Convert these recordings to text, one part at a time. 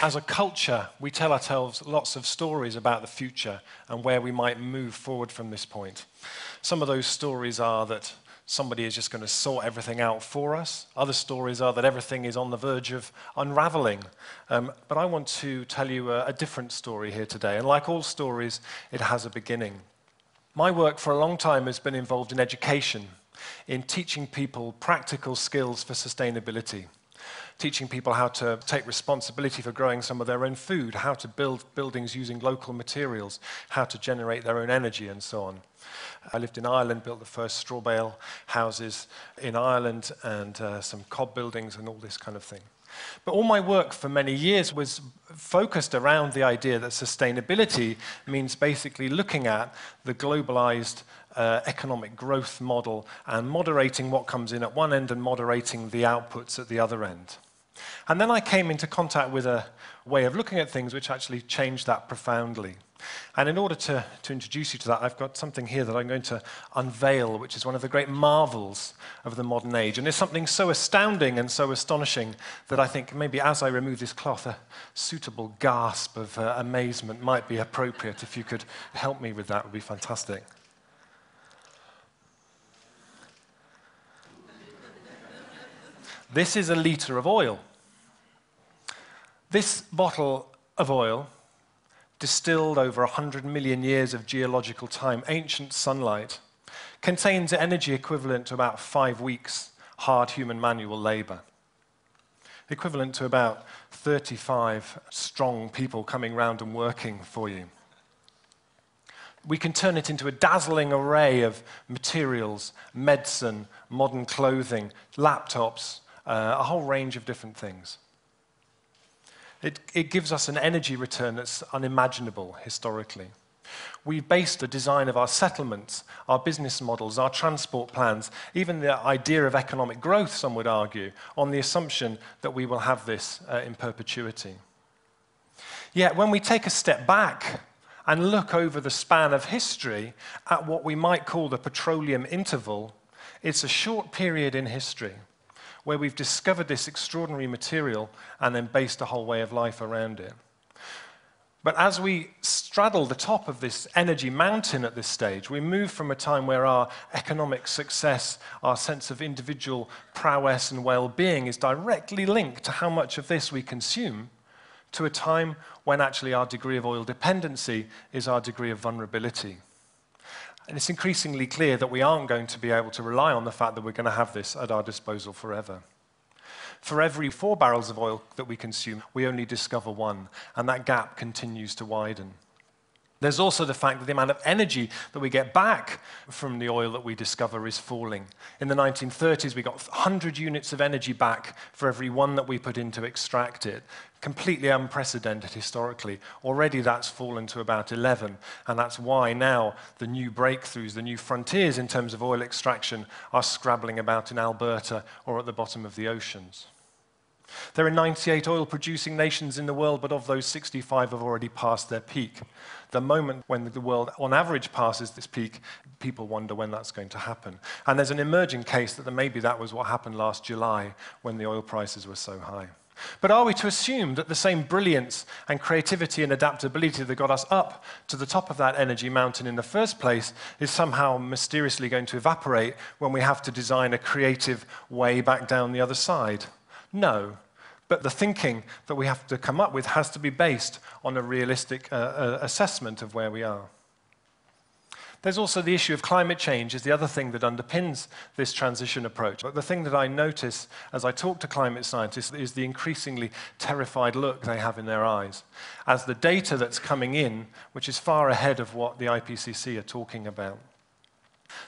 As a culture, we tell ourselves lots of stories about the future and where we might move forward from this point. Some of those stories are that somebody is just going to sort everything out for us. Other stories are that everything is on the verge of unraveling. But I want to tell you a different story here today. And like all stories, it has a beginning. My work for a long time has been involved in education, in teaching people practical skills for sustainability, teaching people how to take responsibility for growing some of their own food, how to build buildings using local materials, how to generate their own energy, and so on. I lived in Ireland, built the first straw bale houses in Ireland, and some cob buildings and all this kind of thing. But all my work for many years was focused around the idea that sustainability means basically looking at the globalized economic growth model and moderating what comes in at one end and moderating the outputs at the other end. And then I came into contact with a way of looking at things which actually changed that profoundly. And in order to introduce you to that, I've got something here that I'm going to unveil, which is one of the great marvels of the modern age. And it's something so astounding and so astonishing that I think maybe as I remove this cloth, a suitable gasp of amazement might be appropriate. If you could help me with that, it would be fantastic. This is a litre of oil. This bottle of oil, distilled over 100 million years of geological time, ancient sunlight, contains energy equivalent to about 5 weeks hard human manual labor, equivalent to about 35 strong people coming round and working for you. We can turn it into a dazzling array of materials, medicine, modern clothing, laptops, a whole range of different things. It gives us an energy return that's unimaginable historically. We've based the design of our settlements, our business models, our transport plans, even the idea of economic growth, some would argue, on the assumption that we will have this in perpetuity. Yet when we take a step back and look over the span of history at what we might call the petroleum interval, it's a short period in history where we've discovered this extraordinary material and then based a whole way of life around it. But as we straddle the top of this energy mountain at this stage, we move from a time where our economic success, our sense of individual prowess and well-being is directly linked to how much of this we consume, to a time when actually our degree of oil dependency is our degree of vulnerability. And it's increasingly clear that we aren't going to be able to rely on the fact that we're going to have this at our disposal forever. For every 4 barrels of oil that we consume, we only discover 1, and that gap continues to widen. There's also the fact that the amount of energy that we get back from the oil that we discover is falling. In the 1930s, we got 100 units of energy back for every 1 that we put in to extract it. Completely unprecedented historically. Already that's fallen to about 11, and that's why now the new breakthroughs, the new frontiers in terms of oil extraction are scrabbling about in Alberta or at the bottom of the oceans. There are 98 oil-producing nations in the world, but of those, 65 have already passed their peak. The moment when the world, on average, passes this peak, people wonder when that's going to happen. And there's an emerging case that maybe that was what happened last July when the oil prices were so high. But are we to assume that the same brilliance and creativity and adaptability that got us up to the top of that energy mountain in the first place is somehow mysteriously going to evaporate when we have to design a creative way back down the other side? No, but the thinking that we have to come up with has to be based on a realistic assessment of where we are. There's also the issue of climate change is the other thing that underpins this transition approach. But the thing that I notice as I talk to climate scientists is the increasingly terrified look they have in their eyes as the data that's coming in, which is far ahead of what the IPCC are talking about.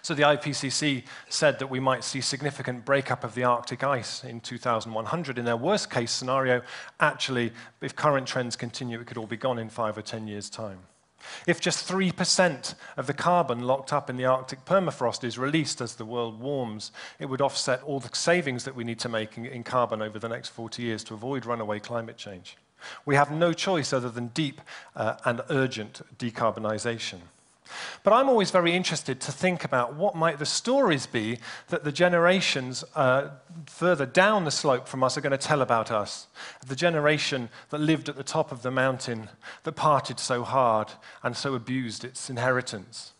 So the IPCC said that we might see significant breakup of the Arctic ice in 2100. In their worst case scenario, actually, if current trends continue, it could all be gone in 5 or 10 years' time. If just 3% of the carbon locked up in the Arctic permafrost is released as the world warms, it would offset all the savings that we need to make in carbon over the next 40 years to avoid runaway climate change. We have no choice other than deep and urgent decarbonization. But I'm always very interested to think about what might the stories be that the generations further down the slope from us are going to tell about us. The generation that lived at the top of the mountain, that partied so hard and so abused its inheritance.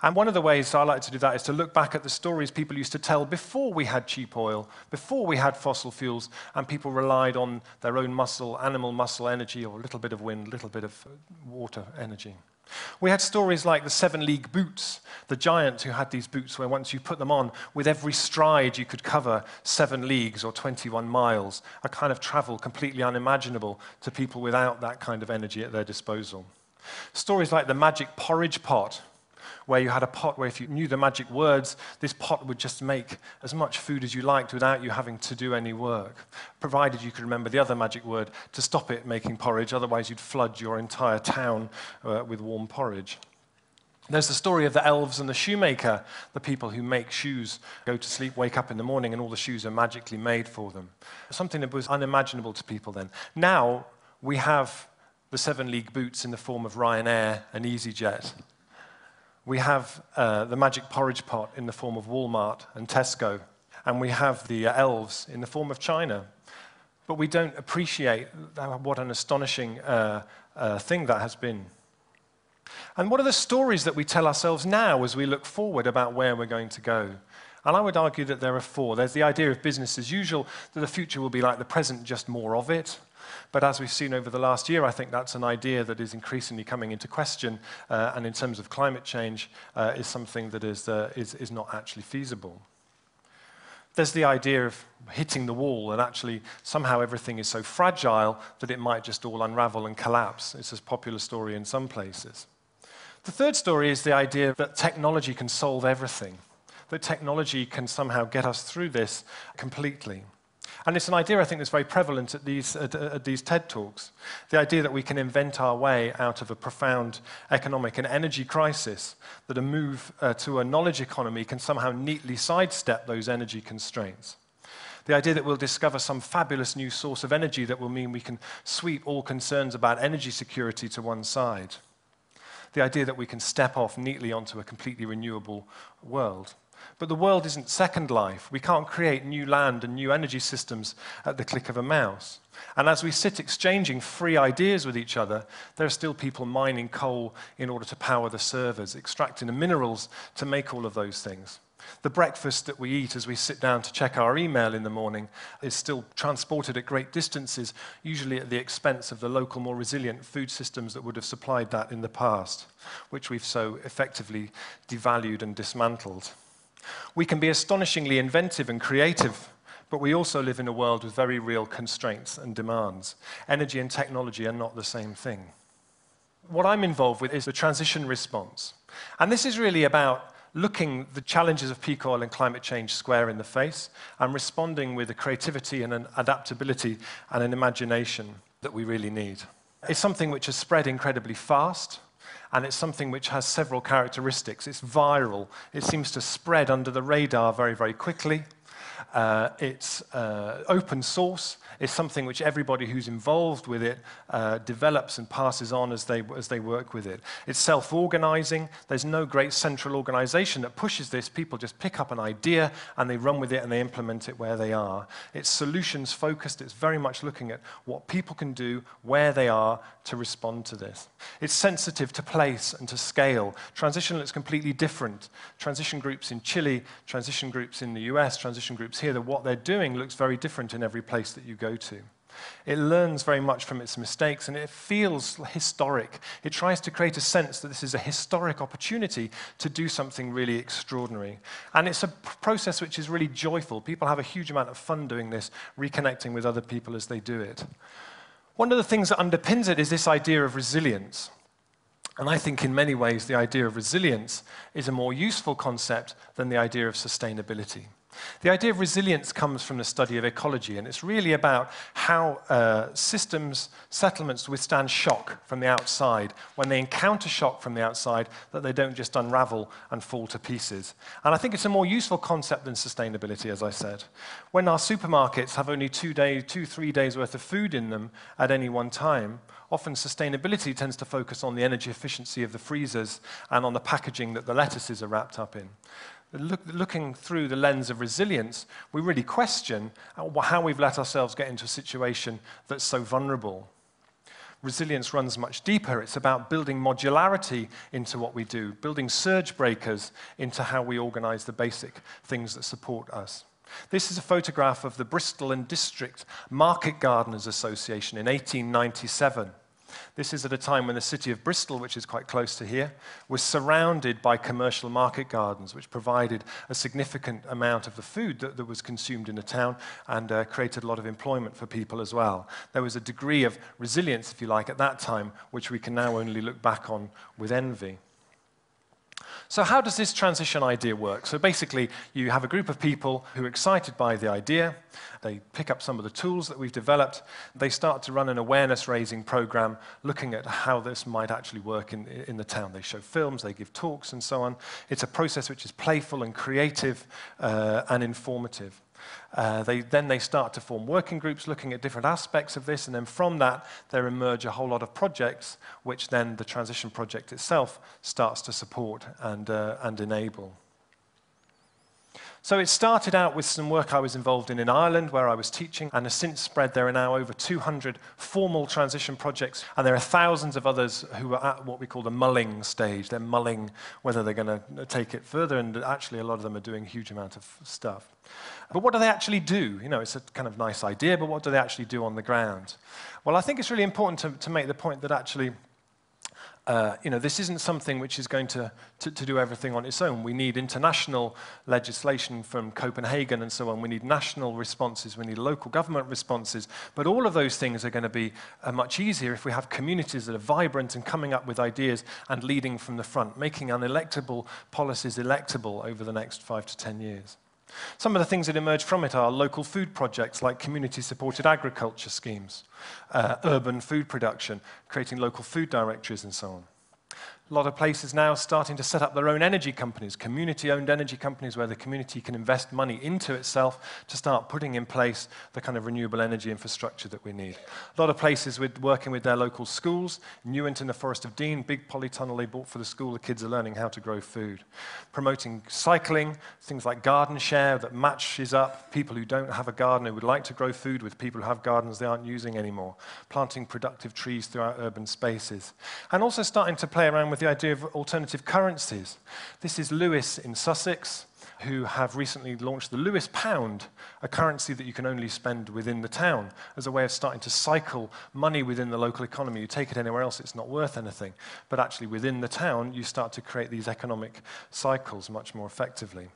And one of the ways I like to do that is to look back at the stories people used to tell before we had cheap oil, before we had fossil fuels, and people relied on their own muscle, animal muscle energy, or a little bit of wind, a little bit of water energy. We had stories like the 7-league boots, the giant who had these boots where once you put them on, with every stride you could cover 7 leagues or 21 miles, a kind of travel completely unimaginable to people without that kind of energy at their disposal. Stories like the magic porridge pot, where you had a pot where if you knew the magic words, this pot would just make as much food as you liked without you having to do any work, provided you could remember the other magic word to stop it making porridge, otherwise you'd flood your entire town with warm porridge. There's the story of the elves and the shoemaker, the people who make shoes, go to sleep, wake up in the morning, and all the shoes are magically made for them. Something that was unimaginable to people then. Now we have the 7-league boots in the form of Ryanair and EasyJet. We have the magic porridge pot in the form of Walmart and Tesco, and we have the elves in the form of China. But we don't appreciate what an astonishing thing that has been. And what are the stories that we tell ourselves now as we look forward about where we're going to go? And I would argue that there are 4. There's the idea of business as usual, that the future will be like the present, just more of it. But as we've seen over the last year, I think that's an idea that is increasingly coming into question, and in terms of climate change, is something that is not actually feasible. There's the idea of hitting the wall, and actually somehow everything is so fragile that it might just all unravel and collapse. It's a popular story in some places. The third story is the idea that technology can solve everything, that technology can somehow get us through this completely. And it's an idea, I think, that's very prevalent at these TED Talks, the idea that we can invent our way out of a profound economic and energy crisis, that a move to a knowledge economy can somehow neatly sidestep those energy constraints. The idea that we'll discover some fabulous new source of energy that will mean we can sweep all concerns about energy security to one side. The idea that we can step off neatly onto a completely renewable world. But the world isn't Second Life. We can't create new land and new energy systems at the click of a mouse. And as we sit exchanging free ideas with each other, there are still people mining coal in order to power the servers, extracting the minerals to make all of those things. The breakfast that we eat as we sit down to check our email in the morning is still transported at great distances, usually at the expense of the local, more resilient food systems that would have supplied that in the past, which we've so effectively devalued and dismantled. We can be astonishingly inventive and creative, but we also live in a world with very real constraints and demands. Energy and technology are not the same thing. What I'm involved with is the transition response. And this is really about looking the challenges of peak oil and climate change square in the face and responding with a creativity and an adaptability and an imagination that we really need. It's something which has spread incredibly fast, and it's something which has several characteristics. It's viral. It seems to spread under the radar very, very quickly. It's open source. It's something which everybody who's involved with it develops and passes on as they work with it. It's self-organizing. There's no great central organization that pushes this. People just pick up an idea and they run with it and they implement it where they are. It's solutions focused. It's very much looking at what people can do where they are to respond to this. It's sensitive to place and to scale. Transition looks completely different. Transition groups in Chile, transition groups in the US, transition groups here, that what they're doing looks very different in every place that you go to. It learns very much from its mistakes, and it feels historic. It tries to create a sense that this is a historic opportunity to do something really extraordinary. And it's a process which is really joyful. People have a huge amount of fun doing this, reconnecting with other people as they do it. One of the things that underpins it is this idea of resilience. And I think in many ways the idea of resilience is a more useful concept than the idea of sustainability. The idea of resilience comes from the study of ecology, and it's really about how systems, settlements withstand shock from the outside. When they encounter shock from the outside, that they don't just unravel and fall to pieces. And I think it's a more useful concept than sustainability, as I said. When our supermarkets have only 2, 3 days worth of food in them at any one time, often sustainability tends to focus on the energy efficiency of the freezers and on the packaging that the lettuces are wrapped up in. Looking through the lens of resilience, we really question how we've let ourselves get into a situation that's so vulnerable. Resilience runs much deeper. It's about building modularity into what we do, building surge breakers into how we organize the basic things that support us. This is a photograph of the Bristol and District Market Gardeners Association in 1897. This is at a time when the city of Bristol, which is quite close to here, was surrounded by commercial market gardens, which provided a significant amount of the food that was consumed in the town and created a lot of employment for people as well. There was a degree of resilience, if you like, at that time, which we can now only look back on with envy. So how does this transition idea work? So basically, you have a group of people who are excited by the idea. They pick up some of the tools that we've developed. They start to run an awareness-raising program looking at how this might actually work in the town. They show films, they give talks, and so on. It's a process which is playful and creative and informative. Then they start to form working groups looking at different aspects of this, and then from that there emerge a whole lot of projects which then the transition project itself starts to support and enable. So it started out with some work I was involved in Ireland where I was teaching, and has since spread. There are now over 200 formal transition projects, and there are thousands of others who are at what we call the mulling stage. They're mulling whether they're going to take it further, and actually a lot of them are doing a huge amount of stuff. But what do they actually do? You know, it's a kind of nice idea, but what do they actually do on the ground? Well, I think it's really important to make the point that actually this isn't something which is going to do everything on its own. We need international legislation from Copenhagen and so on. We need national responses. We need local government responses. But all of those things are going to be much easier if we have communities that are vibrant and coming up with ideas and leading from the front, making unelectable policies electable over the next 5 to 10 years. Some of the things that emerge from it are local food projects like community-supported agriculture schemes, urban food production, creating local food directories and so on. A lot of places now starting to set up their own energy companies, community-owned energy companies where the community can invest money into itself to start putting in place the kind of renewable energy infrastructure that we need. A lot of places working with their local schools. Newent in the Forest of Dean, big polytunnel they bought for the school. The kids are learning how to grow food. Promoting cycling, things like garden share that matches up people who don't have a garden who would like to grow food with people who have gardens they aren't using anymore. Planting productive trees throughout urban spaces. And also starting to play around with the idea of alternative currencies. This is Lewis in Sussex, who have recently launched the Lewis pound, a currency that you can only spend within the town, as a way of starting to cycle money within the local economy. You take it anywhere else, it's not worth anything. But actually within the town, you start to create these economic cycles much more effectively.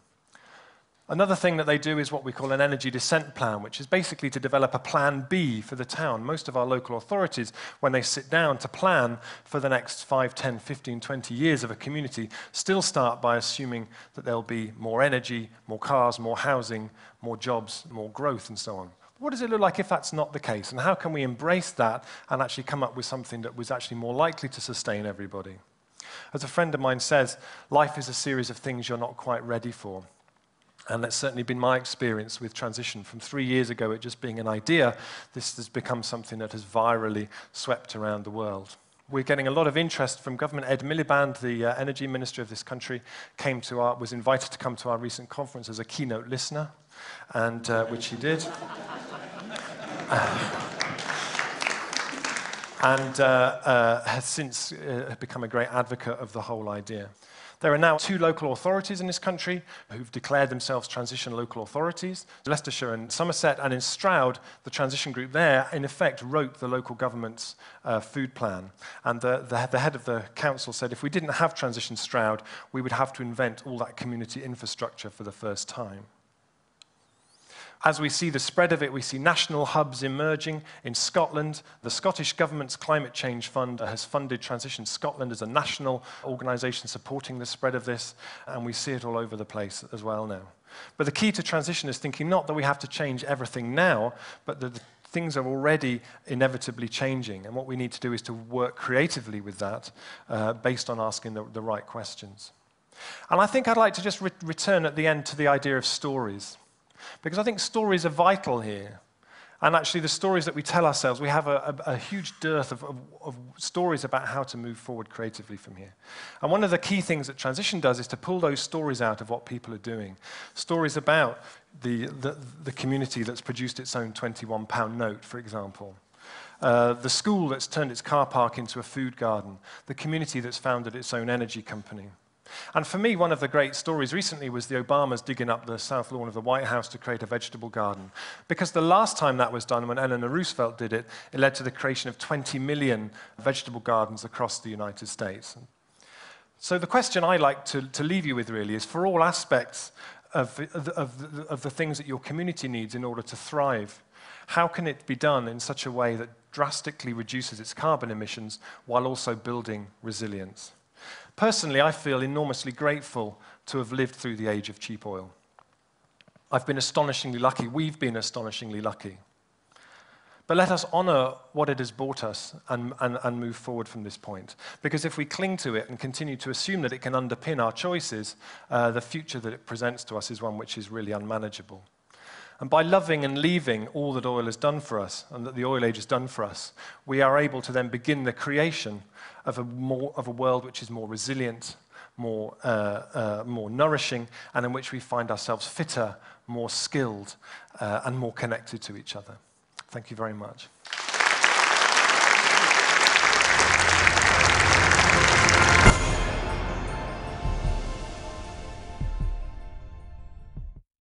Another thing that they do is what we call an energy descent plan, which is basically to develop a plan B for the town. Most of our local authorities, when they sit down to plan for the next 5, 10, 15, 20 years of a community, still start by assuming that there'll be more energy, more cars, more housing, more jobs, more growth, and so on. What does it look like if that's not the case? And how can we embrace that and actually come up with something that was actually more likely to sustain everybody? As a friend of mine says, life is a series of things you're not quite ready for. And that's certainly been my experience with transition. From 3 years ago, it just being an idea, this has become something that has virally swept around the world. We're getting a lot of interest from government. Ed Miliband, the energy minister of this country, was invited to come to our recent conference as a keynote listener, and which he did. And has since become a great advocate of the whole idea. There are now 2 local authorities in this country who've declared themselves transition local authorities, Leicestershire and Somerset, and in Stroud, the transition group there, in effect, wrote the local government's food plan. And the head of the council said if we didn't have Transition Stroud, we would have to invent all that community infrastructure for the first time. As we see the spread of it, we see national hubs emerging in Scotland. The Scottish Government's Climate Change Fund has funded Transition Scotland as a national organisation supporting the spread of this, and we see it all over the place as well now. But the key to transition is thinking not that we have to change everything now, but that things are already inevitably changing, and what we need to do is to work creatively with that based on asking the right questions. And I think I'd like to just return at the end to the idea of stories. Because I think stories are vital here. And actually, the stories that we tell ourselves, we have a huge dearth of stories about how to move forward creatively from here. And one of the key things that transition does is to pull those stories out of what people are doing. Stories about the community that's produced its own £21 note, for example. The school that's turned its car park into a food garden. The community that's founded its own energy company. And for me, one of the great stories recently was the Obamas digging up the south lawn of the White House to create a vegetable garden. Because the last time that was done, when Eleanor Roosevelt did it, it led to the creation of 20 million vegetable gardens across the United States. So the question I like to leave you with really is, for all aspects of the things that your community needs in order to thrive, how can it be done in such a way that drastically reduces its carbon emissions while also building resilience? Personally, I feel enormously grateful to have lived through the age of cheap oil. I've been astonishingly lucky. We've been astonishingly lucky. But let us honor what it has brought us and move forward from this point. Because if we cling to it and continue to assume that it can underpin our choices, the future that it presents to us is one which is really unmanageable. And by loving and leaving all that oil has done for us, and that the oil age has done for us, we are able to then begin the creation of a world which is more resilient, more nourishing, and in which we find ourselves fitter, more skilled, and more connected to each other. Thank you very much.